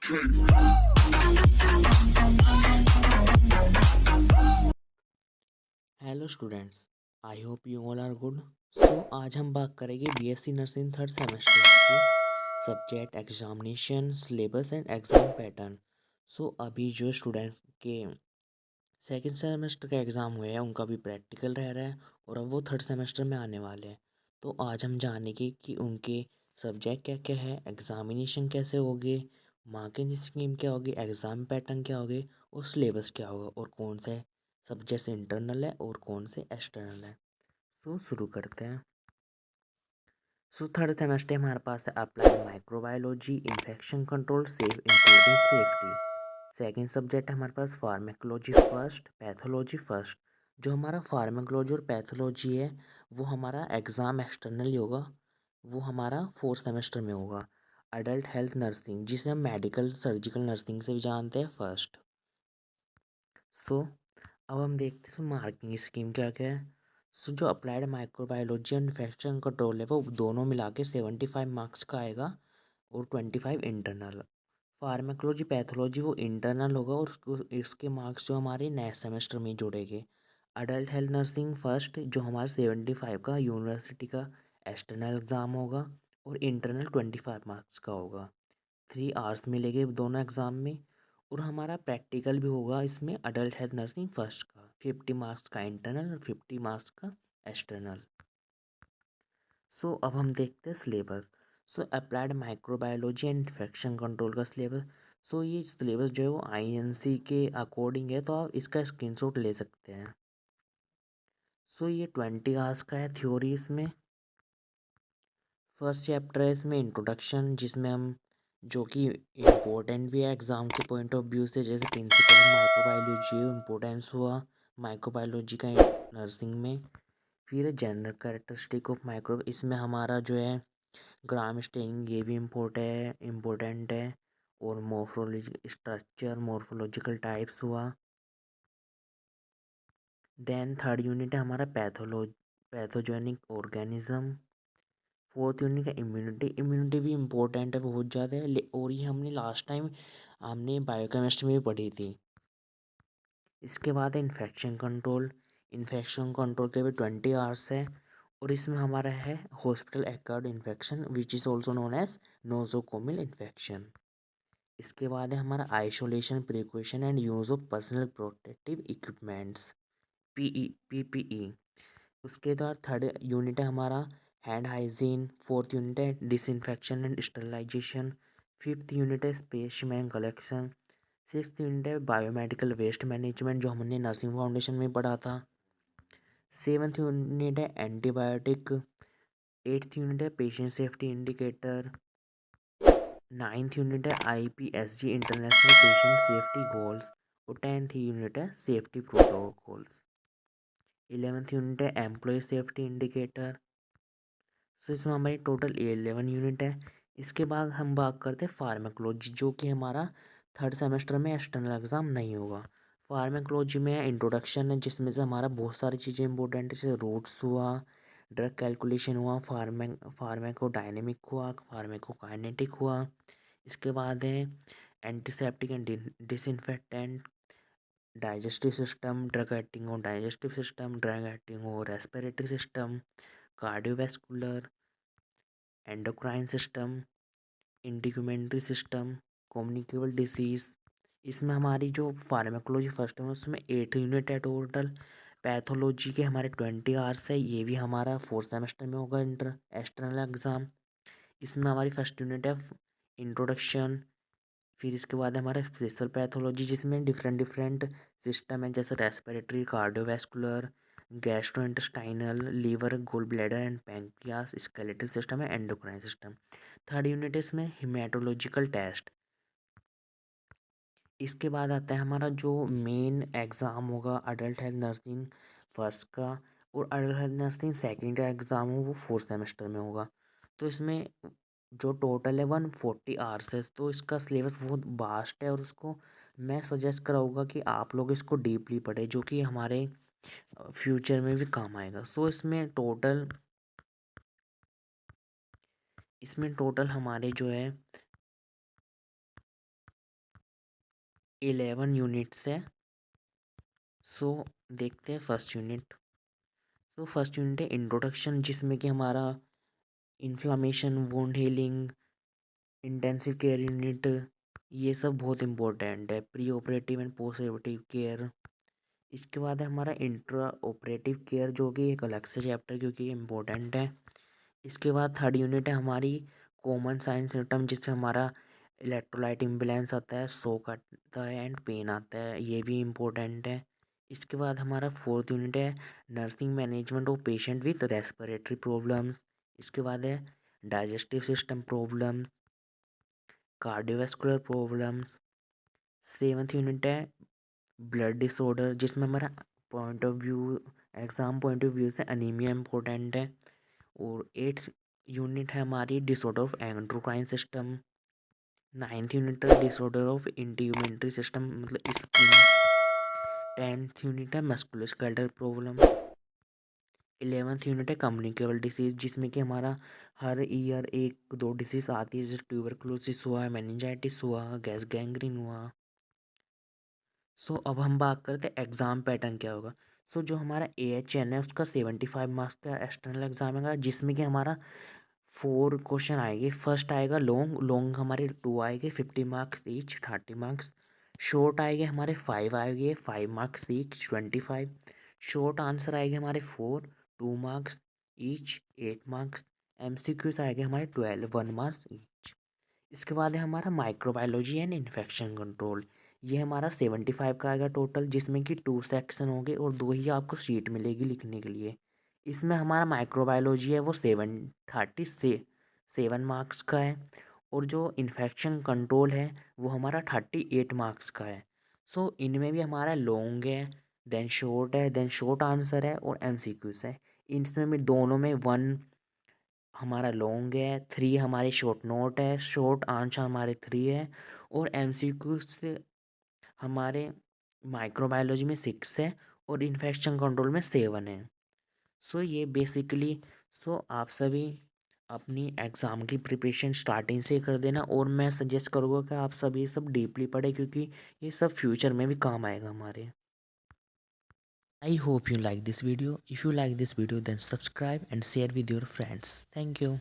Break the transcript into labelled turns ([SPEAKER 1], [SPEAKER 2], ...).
[SPEAKER 1] Hello students, I hope you all are good. So आज हम बात करेंगे बीएससी नर्सिंग थर्ड सेमेस्टर के subject examination syllabus and exam pattern. So अभी जो स्टूडेंट्स के सेकंड सेमेस्टर का एग्ज़ाम हुए हैं उनका भी प्रैक्टिकल रह रहा है और अब वो थर्ड सेमेस्टर में आने वाले हैं। तो आज हम जानेंगे कि उनके सब्जेक्ट क्या क्या है, एग्ज़ामिनेशन कैसे होगी, मार्किंग स्कीम क्या होगी, एग्ज़ाम पैटर्न क्या होगी और सिलेबस क्या होगा और कौन से सब्जेक्ट इंटरनल है और कौन से एक्सटर्नल है। सो शुरू करते हैं। सो थर्ड सेमेस्टर हमारे पास है apply microbiology, infection control, safe including safety. Second subject है हमारे पास फार्मेकोलॉजी फर्स्ट, पैथोलॉजी फर्स्ट। जो हमारा फार्मेकोलॉजी और पैथोलॉजी है वो हमारा एग्ज़ाम एक्सटर्नल ही होगा, वो हमारा फोर्थ सेमेस्टर में होगा। अडल्ट हेल्थ नर्सिंग जिसे हम मेडिकल सर्जिकल नर्सिंग से भी जानते हैं फर्स्ट। सो अब हम देखते हैं मार्किंग स्कीम क्या क्या है। सो जो applied microbiology and infection control है वो दोनों मिला के 75 मार्क्स का आएगा और 25 इंटरनल। फार्माकोलॉजी पैथोलॉजी वो इंटरनल होगा और इसके मार्क्स जो हमारे नेक्स्ट सेमेस्टर में जुड़ेंगे। अडल्ट हेल्थ नर्सिंग फर्स्ट जो हमारा 75 का यूनिवर्सिटी का एक्सटर्नल एग्ज़ाम होगा और इंटरनल 25 मार्क्स का होगा। 3 आवर्स मिलेंगे दोनों एग्ज़ाम में और हमारा प्रैक्टिकल भी होगा इसमें अडल्ट हेल्थ नर्सिंग फर्स्ट का 50 मार्क्स का इंटरनल और 50 मार्क्स का एक्सटर्नल। सो अब हम देखते हैं syllabus. So applied microbiology and infection control का सिलेबस। सो ये सिलेबस जो है वो आईएनसी के अकॉर्डिंग है तो आप इसका स्क्रीनशॉट ले सकते हैं। सो ये 20 आवर्स का है थ्योरी इसमें। फर्स्ट चैप्टर है इसमें इंट्रोडक्शन जिसमें हम जो कि इम्पोर्टेंट भी है एग्ज़ाम के पॉइंट ऑफ व्यू से, जैसे प्रिंसिपल ऑफ माइक्रोबायोलॉजी इम्पोर्टेंस हुआ माइक्रोबायोलॉजी का नर्सिंग में। फिर जनरल कैरेक्टरिस्टिक ऑफ माइक्रो, इसमें हमारा जो है ग्राम स्टेनिंग ये भी इम्पोर्टेंट है और मोर्फोलॉजी स्ट्रक्चर मोर्फोलॉजिकल टाइप्स हुआ। देन थर्ड यूनिट है हमारा पैथोजेनिक ऑर्गेनिज्म। फोर्थ यूनिट का इम्यूनिटी भी इम्पोर्टेंट है बहुत ज़्यादा है और ये हमने लास्ट टाइम हमने बायोकेमिस्ट्री में भी पढ़ी थी। इसके बाद है इन्फेक्शन कंट्रोल के भी 20 आवर्स है और इसमें हमारा है hospital acquired infection which is also known as nosocomial infection. इसके बाद है हमारा isolation precaution and use of personal protective equipments PPE. उसके बाद थर्ड यूनिट है हमारा हैंड हाइजीन। फोर्थ यूनिट है disinfection and sterilisation. Fifth unit है स्पेसिमेन कलेक्शन। सिक्स्थ यूनिट है बायोमेडिकल वेस्ट मैनेजमेंट जो हमने नर्सिंग फाउंडेशन में पढ़ा था। सेवन्थ यूनिट है एंटीबायोटिक। एट्थ यूनिट है patient safety indicator. Ninth unit है IPSG international patient safety goals और 10th यूनिट है सेफ्टी प्रोटोकॉल्स। 11th यूनिट है एम्प्लॉय सेफ्टी इंडिकेटर। सो इसमें हमारी टोटल 11 यूनिट है। इसके बाद हम बात करते हैं फार्माकोलॉजी जो कि हमारा थर्ड सेमेस्टर में एक्सटर्नल एग्ज़ाम नहीं होगा। फार्माकोलॉजी में इंट्रोडक्शन है जिसमें से हमारा बहुत सारी चीज़ें इंपॉर्टेंट है जैसे रूट्स हुआ, ड्रग कैलकुलेशन हुआ, फार्माकोडायनेमिक हुआ, फार्माकोकाइनेटिक हुआ। इसके बाद है antiseptic and disinfectant, digestive system, drug acting और डाइजेस्टिव सिस्टम, ड्रग एक्टिंग और respiratory system, cardiovascular, endocrine system, integumentary system, communicable disease. इसमें हमारी जो फार्माकोलॉजी फर्स्ट है उसमें 8 यूनिट है टोटल। पैथोलॉजी के हमारे 20 आवर्स है, ये भी हमारा फोर्थ सेमेस्टर में होगा इंटर एक्सटर्नल एग्ज़ाम। इसमें हमारी फर्स्ट यूनिट है इंट्रोडक्शन। फिर इसके बाद है हमारा स्पेशल पैथोलॉजी जिसमें डिफरेंट डिफरेंट सिस्टम है जैसे respiratory, cardiovascular, gastrointestinal, liver, gall bladder and pancreas, skeletal system है, एंडोक्राइन सिस्टम। थर्ड यूनिट है इसमें हिमेटोलॉजिकल टेस्ट। इसके बाद आता है हमारा जो मेन एग्ज़ाम होगा अडल्ट हेल्थ नर्सिंग फर्स्ट का और अडल्ट हेल्थ नर्सिंग सेकेंड का एग्ज़ाम हो वो फोर्थ सेमेस्टर में होगा। तो इसमें जो टोटल है 140 आवर्स है तो इसका सिलेबस बहुत वास्ट है और उसको मैं सजेस्ट कराऊंगा कि आप लोग इसको डीपली पढ़ें जो कि हमारे फ्यूचर में भी काम आएगा। सो इसमें टोटल हमारे जो है 11 यूनिट्स है। सो देखते हैं first unit. So first unit है इंट्रोडक्शन, जिसमें कि हमारा inflammation, wound healing, intensive care unit, ये सब बहुत इम्पोर्टेंट है। Pre operative and post operative care. इसके बाद है हमारा इंट्रा ऑपरेटिव केयर, जो कि एक अलग से चैप्टर क्योंकि इम्पोर्टेंट है। इसके बाद थर्ड यूनिट है हमारी कॉमन साइन सिम्टम, जिसमें हमारा इलेक्ट्रोलाइट इम्बैलेंस आता है, शॉक आता है एंड पेन आता है, ये भी इम्पोर्टेंट है। इसके बाद हमारा फोर्थ यूनिट है nursing management of patient with respiratory problems. इसके बाद है digestive system problems, cardiovascular problems. Seventh unit है ब्लड डिसऑर्डर, जिसमें हमारा point of view exam point of view से अनीमिया इम्पोर्टेंट है। और एट्थ यूनिट है हमारी disorder of endocrine system. Ninth unit है डिसऑर्डर ऑफ इंटीग्यूमेंट्री सिस्टम मतलब स्किन। टेंथ यूनिट है मस्कुलोस्केलेटल प्रॉब्लम। 11th यूनिट है कम्युनिकेबल डिसीज़, जिसमें कि हमारा हर ईयर एक दो डिसीज़ आती है, जैसे ट्यूबरकुलोसिस हुआ, मेनिंजाइटिस हुआ, गैस गैंग्रीन हुआ। सो अब हम बात करते हैं एग्ज़ाम पैटर्न क्या होगा। सो जो हमारा AHN है उसका 75 मार्क्स का एक्सटर्नल एग्ज़ाम है, जिसमें कि हमारा 4 क्वेश्चन आएंगे। फर्स्ट आएगा लॉन्ग, लॉन्ग हमारे 2 आएंगे 50 मार्क्स ईच 30 मार्क्स। शॉर्ट आएंगे हमारे 5 आएंगे 5 मार्क्स ईच 25। शॉर्ट आंसर आएंगे हमारे 4 2 मार्क्स ईच 8 मार्क्स। MCQs आएंगे हमारे 12 1 मार्क्स ईच। इसके बाद है हमारा माइक्रोबायोलॉजी एंड इन्फेक्शन कंट्रोल। ये हमारा 75 का आएगा टोटल, जिसमें कि 2 सेक्शन होंगे और 2 ही आपको सीट मिलेगी लिखने के लिए। इसमें हमारा माइक्रोबायोलॉजी है वो 7 मार्क्स का है, और जो इन्फेक्शन कंट्रोल है वो हमारा 38 मार्क्स का है। सो इनमें भी हमारा लॉन्ग है, देन शॉर्ट है, देन शॉर्ट आंसर है और MCQs है। इसमें भी दोनों में 1 हमारा लॉन्ग है, 3 हमारे शॉर्ट नोट है, शॉर्ट आंसर हमारे 3 है, और MCQ से हमारे माइक्रोबायोलॉजी में 6 है और इन्फेक्शन कंट्रोल में 7 है। सो ये बेसिकली, सो आप सभी अपनी एग्ज़ाम की प्रिपरेशन स्टार्टिंग से कर देना, और मैं सजेस्ट करूँगा कि आप सभी सब डीपली पढ़ें, क्योंकि ये सब फ्यूचर में भी काम आएगा हमारे। I hope you like this video. If you like this video, then subscribe and share with your friends. Thank you.